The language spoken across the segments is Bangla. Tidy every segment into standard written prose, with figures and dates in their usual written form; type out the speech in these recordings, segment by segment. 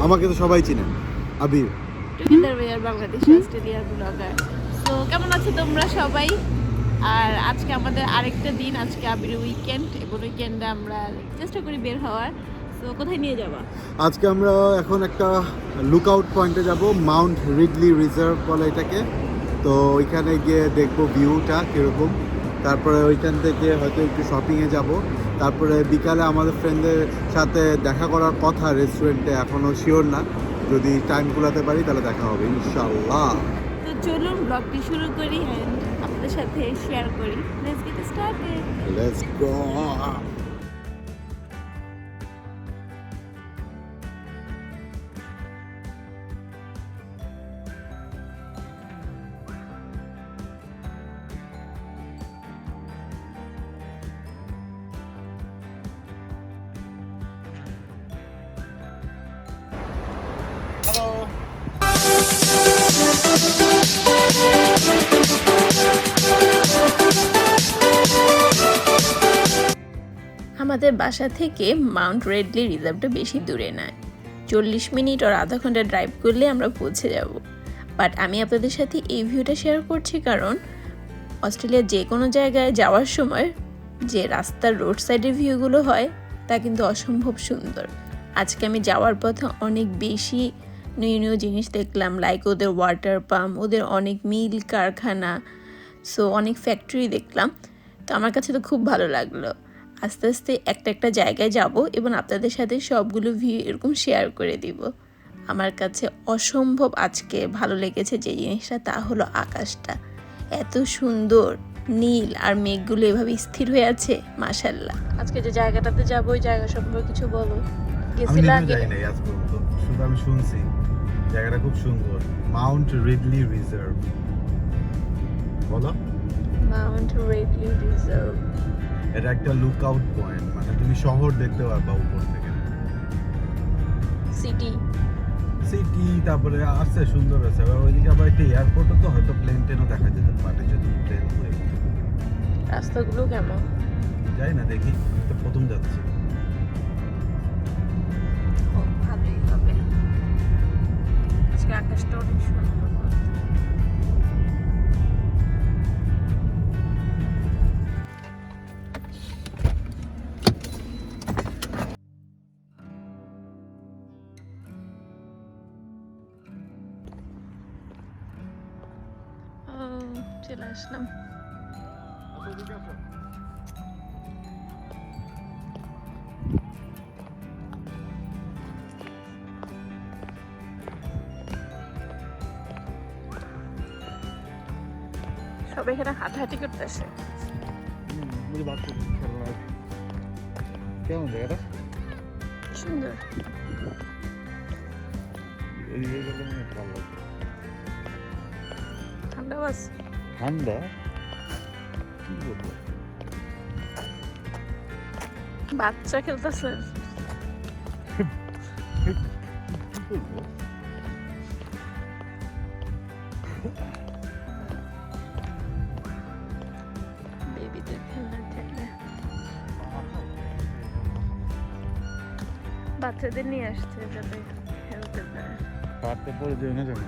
আমাকে তো সবাই চিনে, আবির। টুগেদার উই আর বাংলাদেশ অস্ট্রেলিয়ার ব্লগার। সো কেমন আছো তোমরা সবাই? আর আজকে আমাদের আরেকটা দিন, আজকে আবির উইকেন্ড, এবং উইকেন্ডে আমরা চেষ্টা করি বের হওয়ার। সো কোথায় নিয়ে যাবা? আজকে আমরা এখন একটা লুকআউট পয়েন্টে যাব, মাউন্ট রিডলি রিজার্ভ বলে এটাকে। তো ওইখানে গিয়ে দেখবো ভিউটা কীরকম, তারপরে ওইখান থেকে হয়তো একটু শপিংয়ে যাব, তারপরে বিকালে আমাদের ফ্রেন্ডদের সাথে দেখা করার কথা রেস্টুরেন্টে, এখনও শিওর না, যদি টাইম কুলাতে পারি তাহলে দেখা হবে ইনশাল্লাহ। তো চলুন ব্লগটি শুরু করি অ্যান্ড আপনাদের সাথে শেয়ার করি। Let's get started. Let's go. আমাদের বাসা থেকে মাউন্ট রেডলি রিজার্ভটা বেশি দূরে নয়, 40 মিনিট আর আধা ঘন্টা ড্রাইভ করলে আমরা পৌঁছে যাব। বাট আমি আপনাদের সাথে এই ভিউটা শেয়ার করছি কারণ অস্ট্রেলিয়ার যে কোনো জায়গায় যাওয়ার সময় যে রাস্তার রোড সাইডের ভিউগুলো হয় তা কিন্তু অসম্ভব সুন্দর। আজকে আমি যাওয়ার পথে অনেক বেশি নিউ নিউ জিনিস দেখলাম, লাইক ওদের ওয়াটার পাম্প, ওদের অনেক মিল কারখানা, সো অনেক ফ্যাক্টরি দেখলাম। তো আমার কাছে তো খুব ভালো লাগলো। আস্তে আস্তে একটা একটা জায়গায় যাব এবং আপনাদের সাথে সবগুলো ভিউ এরকম শেয়ার করে দিব। আমার কাছে অসম্ভব আজকে ভালো লেগেছে যে জিনিসটা, তা হলো আকাশটা এত সুন্দর নীল আর মেঘগুলো এভাবে স্থির হয়ে আছে, মাশাআল্লাহ। আজকে যে জায়গাটাতে যাব ওই জায়গা সম্পর্কে কিছু বলো। গেছিলা আগে? শুধু আমি শুনছি জায়গাটা খুব সুন্দর, মাউন্ট রিডলি রিজার্ভ। বলো। Mount readily reserve. এটা একটা লুকআউট পয়েন্ট, মানে তুমি শহর দেখতে পারবা উপর থেকে, সিটি। তারপরে আছে সুন্দর আছে। আবার ওইদিকে আবার একটা এয়ারপোর্টও, তো হয়তো প্লেন টেনও দেখা যেতে পারে যদি প্লেন উড়ে। রাস্তাগুলো কেমন যাই না, দেখি, আমি তো প্রথম যাচ্ছি। ভালোই হবে। আজকে আকাশটা অনেক সুন্দর। চলে আসলাম। সবাই এখানে হাঁটাহাঁটি করতেছে। কেমন জায়গাটা? সুন্দর। ঠান্ডা বাস। ঠান্ডা বাচ্চা খেলতেছে। বেবিদের খেলনার জায়গা। বাচ্চাদের নিয়ে আসছে যাতে খেলতে পারে। পারতে পড়ে যায় না জানো।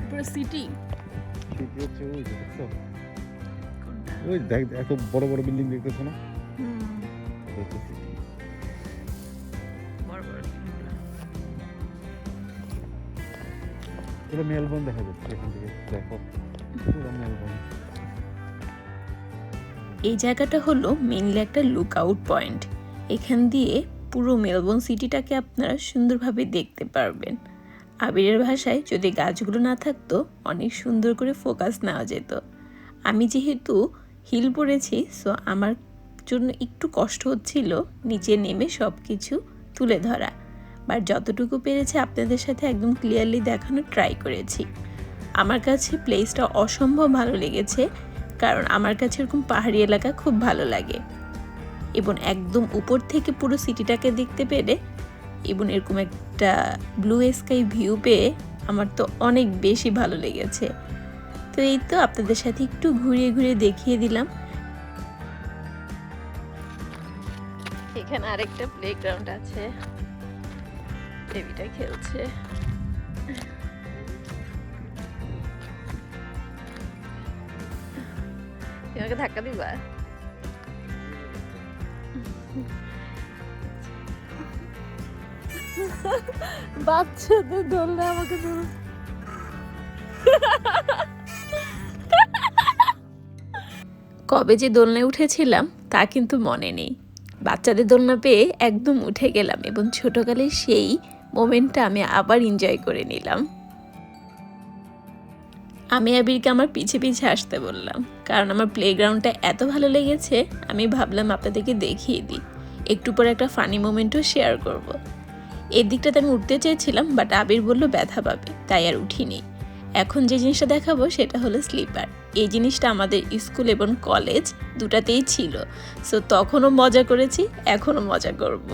পুরো সিটি। সিটি হচ্ছে ওই যে, দেখছো? ওই দেখ, এত বড় বড় বিল্ডিং দেখতেছো না? এটা হচ্ছে সিটি। বড় বড় পুরো মেলবোর্ন দেখা যাচ্ছে এখান থেকে, দেখো পুরো মেলবোর্ন। এই জায়গাটা হলো মেইনলি একটা লুকআউট পয়েন্ট। এখান দিয়ে পুরো মেলবোর্ন সিটিটাকে আপনারা সুন্দরভাবে দেখতে পারবেন। আবিরের ভাষায় যদি গাছগুলো না থাকতো অনেক সুন্দর করে ফোকাস নেওয়া যেত। আমি যেহেতু হিল পরেছি, সো আমার জন্য একটু কষ্ট হচ্ছিল নিচে নেমে সব কিছু তুলে ধরা, বাট যতটুকু পেরেছি আপনাদের সাথে একদম ক্লিয়ারলি দেখানোর ট্রাই করেছি। আমার কাছে প্লেসটা অসম্ভব ভালো লেগেছে কারণ আমার কাছে এরকম পাহাড়ি এলাকা খুব ভালো লাগে এবং একদম উপর থেকে পুরো সিটিটাকে দেখতে পেরে এবং এরকম একটা ব্লু স্কাই ভিউ পেয়ে আমার তো অনেক বেশি ভালো লেগেছে। তো এই তো আপনাদের সাথে একটু ঘুরিয়ে ঘুরিয়ে দেখিয়ে দিলাম। এখানে আরেকটা প্লেগ্রাউন্ড আছে, বেবিটা খেলছে। তোমাকে ধাক্কা দিবা? বাচ্চাদের ধরলে আমাকে ধরো। কবে যে দোলনায় উঠেছিলাম তা কিন্তু মনে নেই। বাচ্চাদের দোলনা পেয়ে একদম উঠে গেলাম এবং ছোটকালের সেই মোমেন্টটা আমি আবার এনজয় করে নিলাম। আমি আবিরকে আমার পিছে পিছে আসতে বললাম, কারণ আমার প্লেগ্রাউন্ডটা এত ভালো লেগেছে। আমি ভাবলাম আপনাদেরকে দেখিয়ে দিই, একটু পরে একটা ফানি মোমেন্টও শেয়ার করব। এই দিকটাতে আমি উঠতে চেয়েছিলাম, বাট আবির বলল ব্যথা পাবে, তাই আর উঠিনি। এখন যে জিনিসটা দেখাবো সেটা হলো স্লিপার। এই জিনিসটা আমাদের স্কুল এবং কলেজ দুটাতেই ছিল, সো তখনও মজা করেছি, এখনও মজা করব।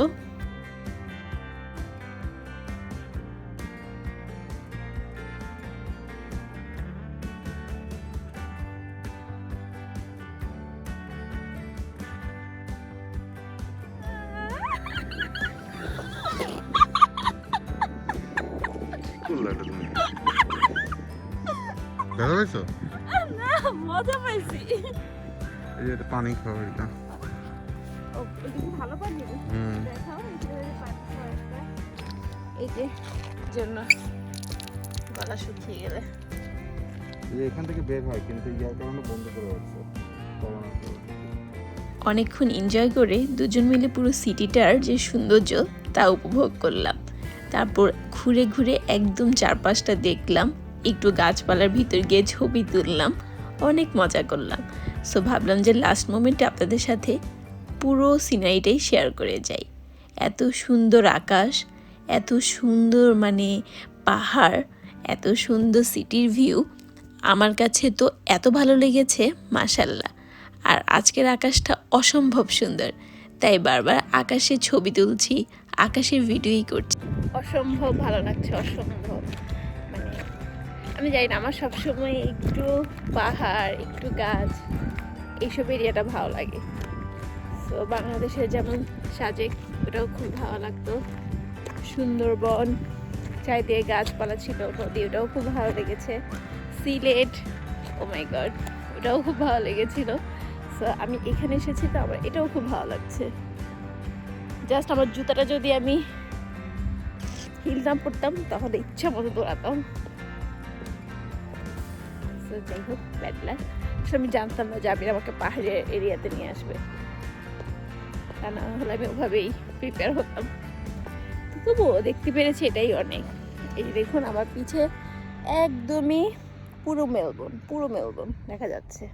দেখা পাইছো? না, মজা পাইছি। এই যে পানি খাওয়া এটা। ও, এটা কি ভালো পানি? দেখাও, এই যে জন্য গলা শুকিয়ে গেলে এখান থেকে বের হয়, কিন্তু ইয়ার কারণে বন্ধ করে রাখছে। অনেকক্ষণ এনজয় করে দুজন মিলে পুরো সিটিটার যে সৌন্দর্য তা উপভোগ করলাম। তারপর ঘুরে ঘুরে একদম চারপাশটা দেখলাম, একটু গাছপালার ভিতর গিয়ে ছবি তুললাম, অনেক মজা করলাম। সো ভাবলাম যে লাস্ট মোমেন্টে আপনাদের সাথে পুরো সিনারিটাই শেয়ার করে যাই। এত সুন্দর আকাশ, এত সুন্দর মানে পাহাড়, এত সুন্দর সিটির ভিউ, আমার কাছে তো এত ভালো লেগেছে মাশাল্লাহ। আর আজকের আকাশটা অসম্ভব সুন্দর, তাই বারবার আকাশের ছবি তুলছি, আকাশের ভিডিওই করছি। অসম্ভব ভালো লাগছে, অসম্ভব। মানে আমি জানি না, আমার সবসময় একটু পাহাড়, একটু গাছ, এইসব এরিয়াটা ভালো লাগে। তো বাংলাদেশে যেমন সাজেক, ওটাও খুব ভালো লাগতো। সুন্দরবন, চারিদিকে গাছপালা ছিল, নদী, ওটাও খুব ভালো লেগেছে। সিলেট, ও মাই গড, ওটাও খুব ভালো লেগেছিল। সো আমি এখানে এসেছি তো আমার এটাও খুব ভালো লাগছে। জাস্ট আমার জুতাটা যদি আমি হিল না পড়তাম তাহলে ইচ্ছা মতো দৌড়াতাম। সো যাই হোক, ব্যাড লাক। আমি জানতাম না যে আবির আমাকে পাহাড়ের এরিয়াতে নিয়ে আসবে, তা না হলে আমি ওভাবেই প্রিপেয়ার হতাম। তবুও দেখতে পেরেছি, এটাই অনেক। এই দেখুন আমার পিছে একদমই পুরো মেলবোর্ন দেখা যাচ্ছে।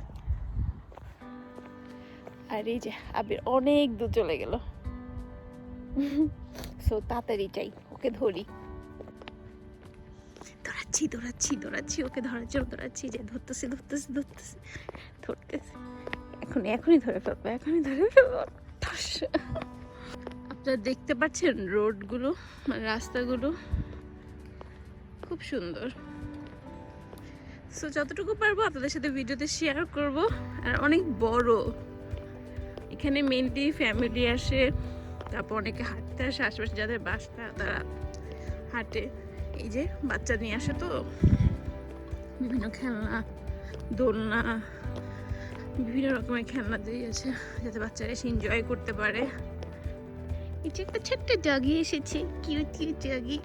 আর এই যে আবির অনেক দূর চলে গেল। সো তাড়াতাড়ি চাই, ওকে ধরি। দৌড়াচ্ছি, ওকে ধরার জন্য দৌড়াচ্ছি, যে ধরতেছি। এখনই ধরে ফেলবো। আপনারা দেখতে পাচ্ছেন রোডগুলো, মানে রাস্তাগুলো খুব সুন্দর। সো যতটুকু পারবো আপনাদের সাথে ভিডিওতে শেয়ার করব। আর অনেক বড়, এখানে মেনলি ফ্যামিলি আসে, তারপর অনেকে হাঁটতে আসে, আশেপাশে যাদের বাসা তারা হাঁটে। এই যে বাচ্চা নিয়ে আসে, তো বিভিন্ন খেলনা, দোলনা, বিভিন্ন রকমের খেলনা দিয়েছে যাতে বাচ্চারা এসে এনজয় করতে পারে। এই যে একটা ছোট্ট জাগি এসেছে, কিউট জাগি।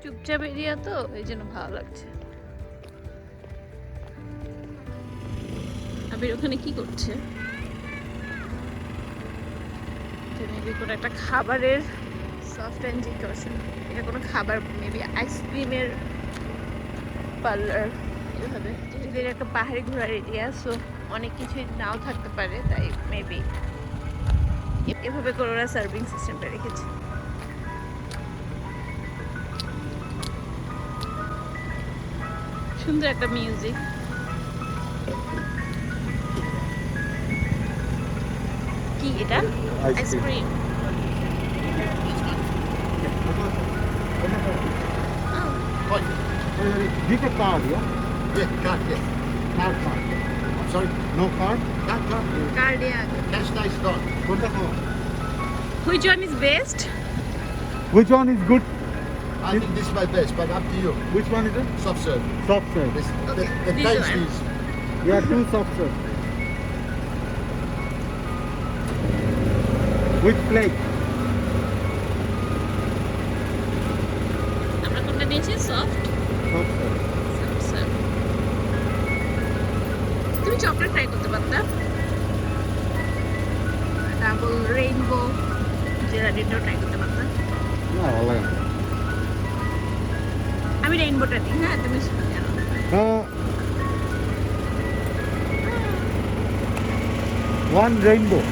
চুপচাপ এরিয়া তো, এই জন্য ভালো লাগছে। আবির ওখানে কি করছে? মেবি কোনো একটা খাবারের সফট অ্যান্ড করছে। এটা কোনো খাবার, মেবি আইসক্রিমের পার্লার, এভাবে। যেহেতু একটা পাহাড়ি ঘোরার এরিয়া, সো অনেক কিছুই নাও থাকতে পারে, তাই মেবি এভাবে করে ওরা সার্ভিং সিস্টেমটা রেখেছে। সুন্দর একটা মিউজিক। কি এটা? Ice cream. You get card, yeah? Yeah, card, yes. Card. I'm sorry, No card? card. কার্ডিয়া। Cash day's gone. কোনটা খাওয়া? Which one is best? Which one is good? I think this is my best, but up to you. Which one is it? Soft serve. Soft serve. The this taste one. is Yeah, two soft serve. Which plate? আমরা কোনটা নিয়েছি সফট Soft serve. তুমি চকলেট ট্রাই করতে পারতা ডাবল রেইনবো জেলাটিনটাও ট্রাই করতে পারতা না, ভালো লাগে না। আমি রেইনবোটা দিই হ্যাঁ তুমি জানো One rainbow.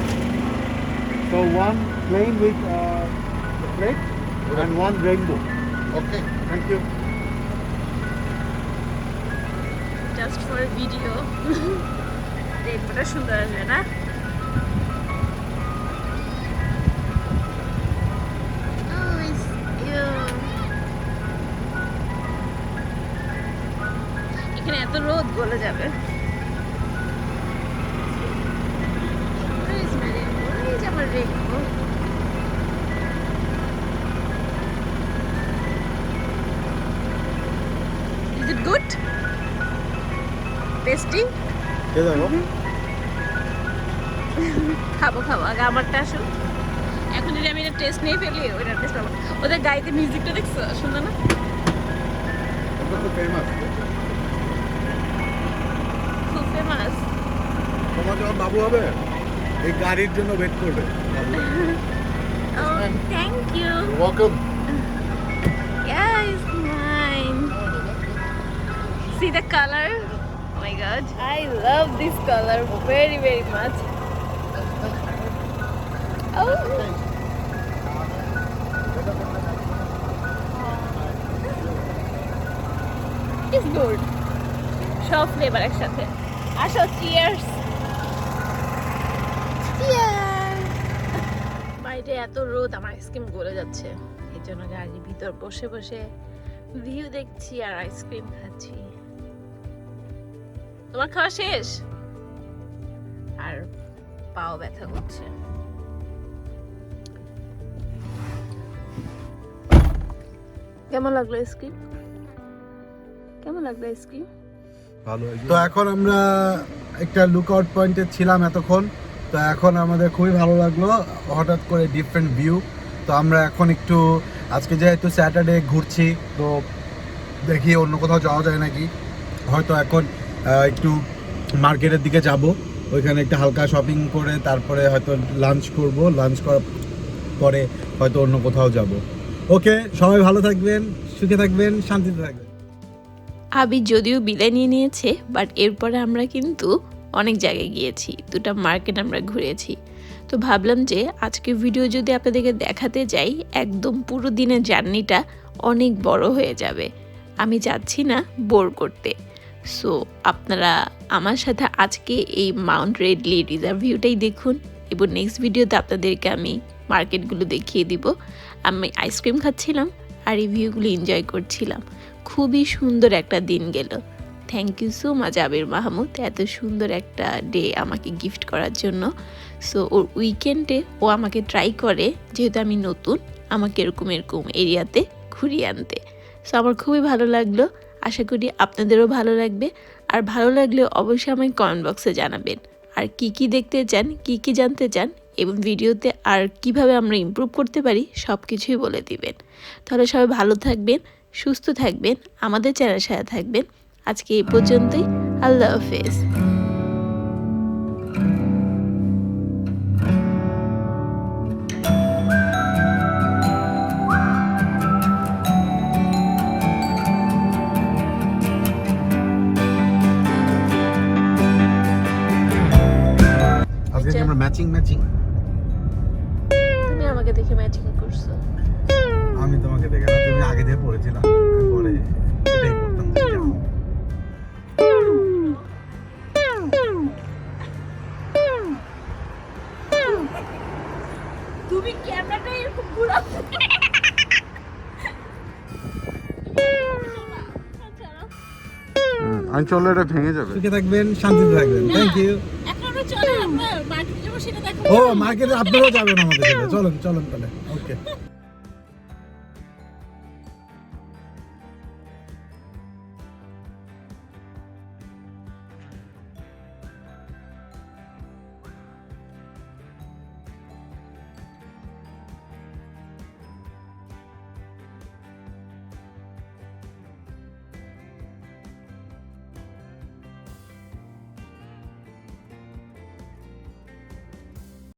So one plain with the plate and one rainbow. okay. Thank you. Just for video রেইনবোটা সুন্দর আসবে না এখানে এত রোদ গলে যাবে Where is my rainbow? এই যে আমার rainbow. Is it good? Tasty? কে দেখো? খাবো আগে আমারটা আসুন এখন যদি আমি এটা টেস্ট নিয়ে ফেলি ওইটা টেস্ট পাবো ওদের গাইতে মিউজিকটা দেখছো সুন্দর না এটা তো famous. খুব ফেমাস তোমার যখন বাবু হবে এই গাড়ির জন্য ওয়েট করবে thank you You're welcome. Yeah, it's mine. See the color? Oh my god. I love this color very, very much. Oh. It's good. সব ফ্লেভার একসাথে আসো চিয়ার্স চিয়ার্স বাইরে এত রোদ আমার আইসক্রিম গলে যাচ্ছে এই জন্য গাড়ির ভিতর বসে বসে ভিউ দেখছি আর আইসক্রিম খাচ্ছি তোমার খাওয়া শেষ আর পাও ব্যথা করছে কেমন লাগলো আইসক্রিম কেমন লাগলো আইসক্রিম তো এখন আমরা একটা লুকআউট পয়েন্টে ছিলাম এতক্ষণ তো এখন আমাদের খুবই ভালো লাগলো হঠাৎ করে ডিফারেন্ট ভিউ তো আমরা এখন একটু আজকে যেহেতু স্যাটারডে ঘুরছি তো দেখি অন্য কোথাও যাওয়া যায় নাকি হয়তো এখন একটু মার্কেটের দিকে যাব ওইখানে একটু হালকা শপিং করে তারপরে হয়তো লাঞ্চ করব লাঞ্চ করার পরে হয়তো অন্য কোথাও যাব ওকে সবাই ভালো থাকবেন সুখে থাকবেন শান্তিতে থাকবেন আবি যদিও বিদায় নিয়ে নিয়েছে বাট এরপরে আমরা কিন্তু অনেক জায়গায় গিয়েছি দুটো মার্কেট আমরা ঘুরেছি তো ভাবলাম যে আজকে ভিডিও যদি আপনাদেরকে দেখাতে যাই একদম পুরো দিনের জার্নিটা অনেক বড় হয়ে যাবে আমি চাচ্ছি না বোর করতে সো আপনারা আমার সাথে আজকে এই মাউন্ট রেডলি রিজার্ভ ভিউটাই দেখুন এবং নেক্সট ভিডিওতে আপনাদেরকে আমি মার্কেটগুলো দেখিয়ে দিব আমি আইসক্রিম খাচ্ছিলাম আর এই ভিউগুলো এনজয় করছিলাম খুবই সুন্দর একটা দিন গেল থ্যাংক ইউ সো মাচ আবির মাহমুদ এত সুন্দর একটা ডে আমাকে গিফট করার জন্য সো ওর উইকেন্ডে ও আমাকে ট্রাই করে যেহেতু আমি নতুন আমাকে এরকম এরিয়াতে ঘুরিয়ে আনতে সো আমার খুবই ভালো লাগলো আশা করি আপনাদেরও ভালো লাগবে আর ভালো লাগলে অবশ্যই আমাকে কমেন্ট বক্সে জানাবেন আর কি দেখতে চান কি জানতে চান এবং ভিডিওতে আর কিভাবে আমরা ইমপ্রুভ করতে পারি সব কিছুই বলে দিবেন তাহলে সবাই ভালো থাকবেন সুস্থ থাকবেন আমাদের চ্যানেলের সাথে থাকবেন আজকে এই পর্যন্তই আল্লাহ হাফেজ আজকে কি আমরা ম্যাচিং তুমি আমাকে দেখে ম্যাচিং করছো আমি তোমাকে দেখে না তুমি আগে দিয়ে পড়েছিলাম আমি পরে এটাই পড়তাম যে যাও। তুমি ক্যামেরাটা এরকম ঘুরাও আমি চললে এটা ভেঙে যাবে সুখে থাকবেন শান্তিতে থাকবেন থ্যাংক ইউ এখন আমরা চলো আমরা মার্কেটে যাবো সেটা দেখো ও মার্কেটে আপনারাও যাবেন আমাদের সাথে চলেন চলেন তাহলে ওকে